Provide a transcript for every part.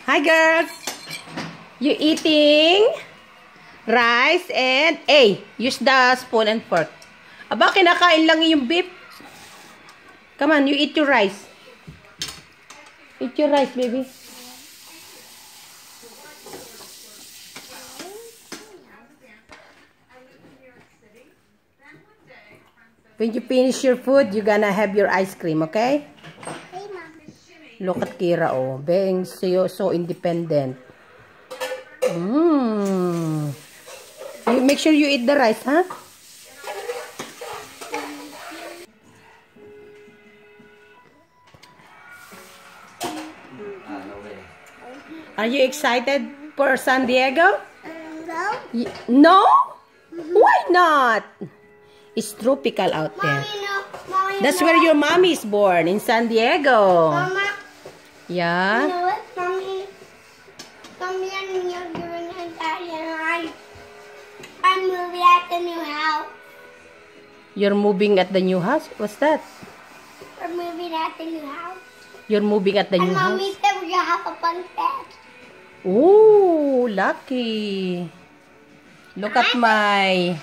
Hi girls! You eating rice and use the spoon and fork. Aba, kinakain lang yung beef. Come on, you eat your rice. Eat your rice, baby. When you finish your food, you're gonna have your ice cream, okay? Hey, Mom. Look at Kira, oh. Being so independent. You make sure you eat the rice, huh? Are you excited for San Diego? No. No? Why not? It's tropical out there. Mommy, no. Mommy, That's no. where your mommy is born, in San Diego. Mama, you Yeah? know what? Mommy and me are giving her daddy and I'm moving at the new house. You're moving at the new house? What's that? We're moving at the new house. You're moving at the And new house? Mommy said we're gonna have a fun bed. Ooh, lucky. Look at my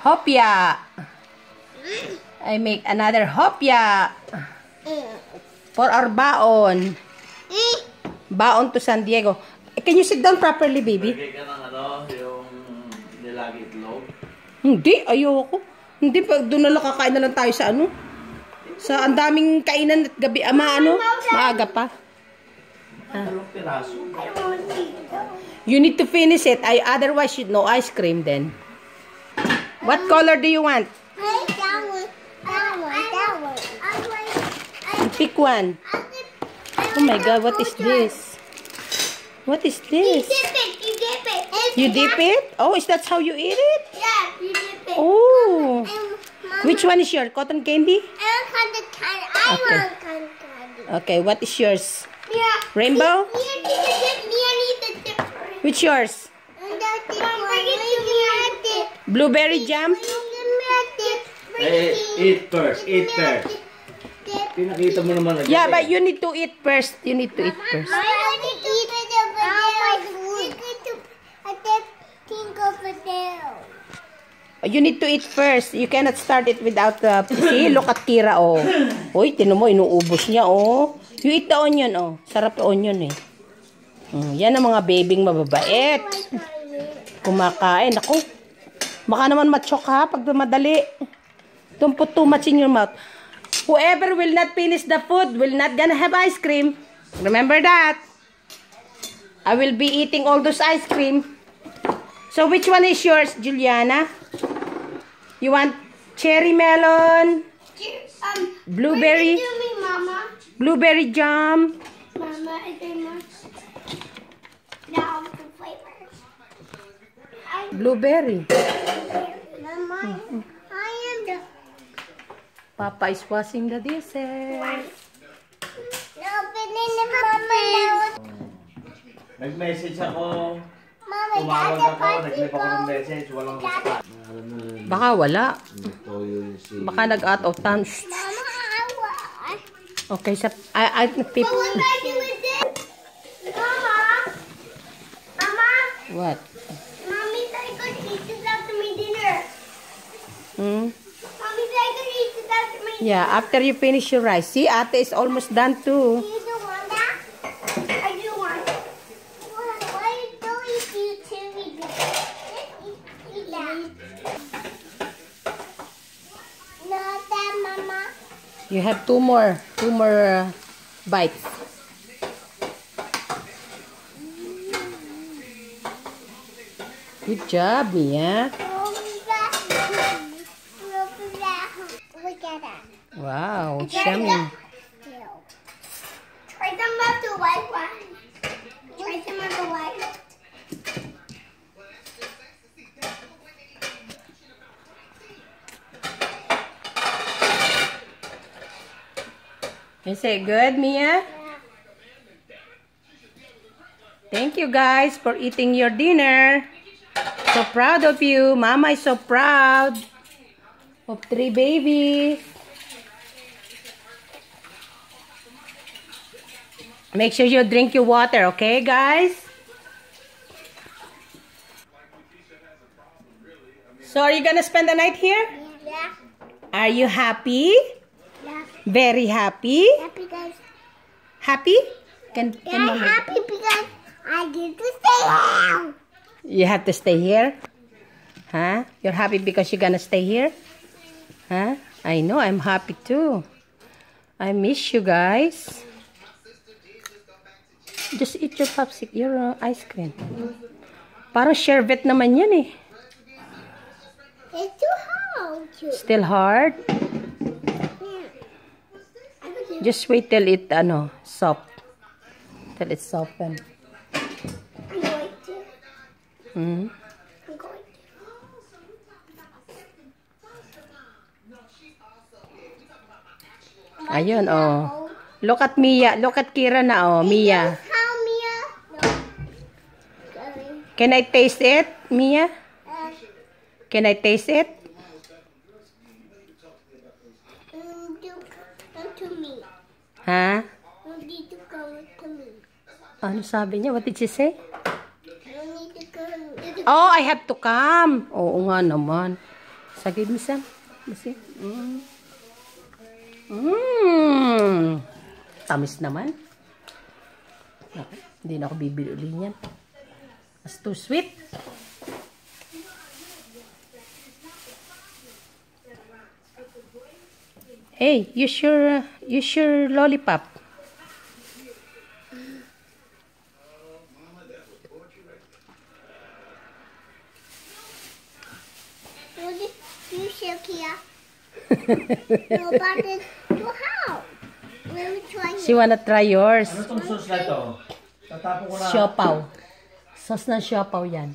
hopya. I make another hopya for our baon. Baon to San Diego. Can you sit down properly, baby? Lagay ka ng yung nilagi itlog. Hindi, ayoko. Hindi, doon na lang kakain na lang tayo sa Sa ang daming kainan at gabi, maaga pa. Dalawang piraso. I don't want to eat those. You need to finish it. Otherwise, you no ice cream then. What color do you want? Hey, that one. That one. That one. Pick one. Oh my God, what is this? What is You this? dip it. You dip it. You dip it? Oh, is that how you eat it? Yeah, you dip it. Oh. And Which one is yours? Cotton candy? I want candy. I Okay. want candy. Okay, what is yours? Yeah. Rainbow? Me and need to dip. Me and need to dip. Which yours? And that dip. Mom, bring it to me. I dip. Blueberry jam? Give me a dip. Eh, eat first. Eat first. Dip. Pinakita mo naman agad. Yeah, but you need to eat first. You need to eat first. I want to eat it over there. I dip pink over there. You need to eat first. You cannot start it without the... See, look at Kira, oh. Uy, tinan mo, inuubos niya, oh. You eat the onion, oh. Sarap the onion, eh. Yan ang mga babing mababait. Kumakain. Ako, baka naman machok, ha, pag madali. Don't put too much in your mouth. Whoever will not finish the food will not gonna have ice cream. Remember that. I will be eating all those ice cream. So, which one is yours, Juliana? You want cherry melon, blueberry, Bring it to me, Mama. blueberry jam? Mama, is there more? Now the flavors. Blueberry. Mama, I am the. Papa is washing the dishes. No, but then the Mama now. Nag-message ako. Mama, Tumawag that's a ako. Nag-leave ako ng party. message. Walang response. Baka wala. Toyo si... Baka nag-out of town. Shh. Mama, I want. Okay, But what I do with this? Mama, Mama, What? Mommy said I could eat this after my dinner. Mommy said I could eat this after my dinner. Yeah, after you finish your rice. See, ate is almost done too. You don't want that? I do want it. Why don't you two eat this? Eat that. Not that, Mama. You have two more bites. Good job, Mia. Look at that. Wow, it's yummy. Try some of the white one. Try some of the white. Is it good, Mia? Thank you guys for eating your dinner. So proud of you. Mama is so proud of 3 babies. Make sure you drink your water, okay, guys? So, are you gonna spend the night here? Yeah. Are you happy? Yeah. Very happy? Happy guys. Happy? Can I'm Mama- happy because I get to stay here. You have to stay here? Huh? You're happy because you're gonna stay here? Huh? I know, I'm happy too. I miss you guys. Just eat your popsicle, your ice cream. Parang sherbet naman yan eh. It's too hard. Still hard? Yeah. I could do Just wait till it, soft. Till it's softened. I'm going to. Hmm? I'm going to. Ayun, oh. Look at Mia. Look at Kira na, oh. Mia. How, Mia? No. Sorry. Can I taste it, Mia? Uh, Can I taste it? come to me. Ha? You need to come to me. Ano sabi niya? What did she say? You need to come. Oh, I have to come. Oo nga naman. Sagid mo, Sam. Kasi, Tamis naman. Hindi na ako bibili uli niyan. It's too sweet. Hey, use your lollipop. You shook here. No, but it's too hard. Let me try She it. wanna try yours. Ano tong sauce na to? Tatapon ko na. Siopaw. Sauce na siopaw yan.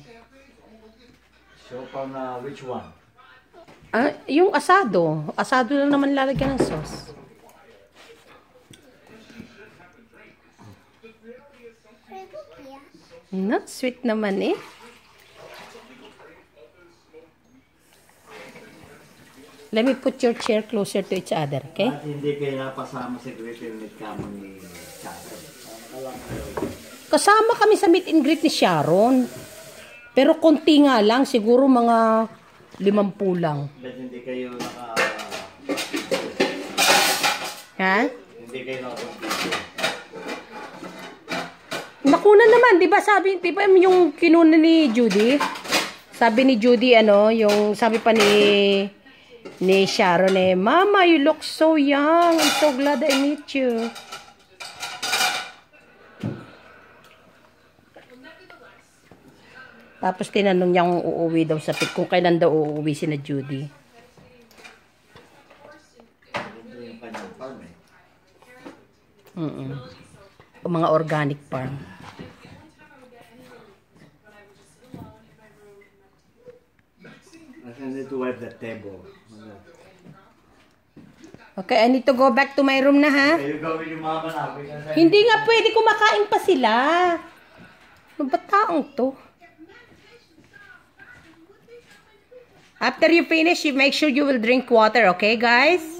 Siopaw na which one? Ah, yung asado. Asado lang naman lalagyan ng sauce. No, sweet naman eh. Let me put your chair closer to each other, okay? At hindi kayo napasama sa greet and meet kamo ni Sharon. Kasama kami sa meet and greet ni Sharon. Pero konti nga lang, siguro mga 50 lang. But hindi kayo Ha? hindi kayo nakapunta. Nakuna naman, 'di ba? Sabi, 'di ba yung kinuna ni Judy? Sabi ni Judy yung sabi pa ni Sharon Mama, you look so young. I'm so glad I meet you. Tapos tinanong niya kung uuwi daw kung kailan daw uuwi si na Judy. Ito yung kanyang farm eh. Mga organic farm. I need to wipe the table. Okay, I need to go back to my room na ha. Kayo gawin yung mga manabi. Hindi nga pwede, kumakain pa sila. Ano ba taong to? After you finish, you make sure you will drink water, okay guys?